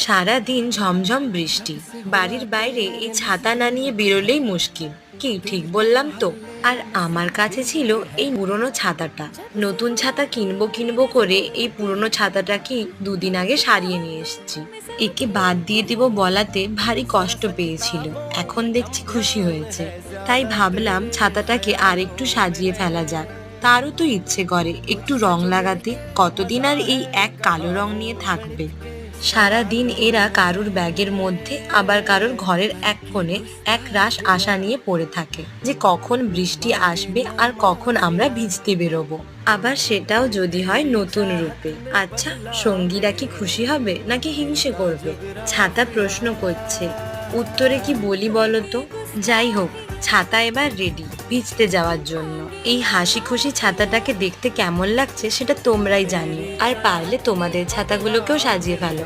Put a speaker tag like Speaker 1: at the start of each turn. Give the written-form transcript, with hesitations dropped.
Speaker 1: সারা দিন ঝমঝম বৃষ্টি, বাড়ির বাইরে এই ছাতা না নিয়ে বেরোলেই মুশকিল। কি ঠিক বললাম তো? আর আমার কাছে ছিল এই পুরনো ছাতাটা। নতুন ছাতা কিনবো কিনবো করে এই পুরনো ছাতাটাকে দুদিন আগে সারিয়ে নিয়ে এসেছি। একে বাদ দিয়ে দিব বলাতে ভারী কষ্ট পেয়েছিল, এখন দেখছি খুশি হয়েছে। তাই ভাবলাম ছাতাটাকে আর একটু সাজিয়ে ফেলা যাক। তারও তো ইচ্ছে করে একটু রং লাগাতে, কতদিন আর এই এক কালো রং নিয়ে থাকবে। সারা দিন এরা কারুর ব্যাগের মধ্যে আবার কারুর ঘরের এক কোণে এক রাশ আশা নিয়ে পড়ে থাকে যে কখন বৃষ্টি আসবে আর কখন আমরা ভিজতে বেরোবো, আবার সেটাও যদি হয় নতুন রূপে। আচ্ছা, সঙ্গীরা কি খুশি হবে নাকি হিংসে করবে? ছাতা প্রশ্ন করছে, উত্তরে কি বলি বলো তো? যাই হোক, ছাতা এবার রেডি ভিজতে যাওয়ার জন্য। এই হাসি খুশি ছাতাটাকে দেখতে কেমন লাগছে সেটা তোমরাই জানিও, আর পারলে তোমাদের ছাতাগুলোকেও সাজিয়ে ফেলো।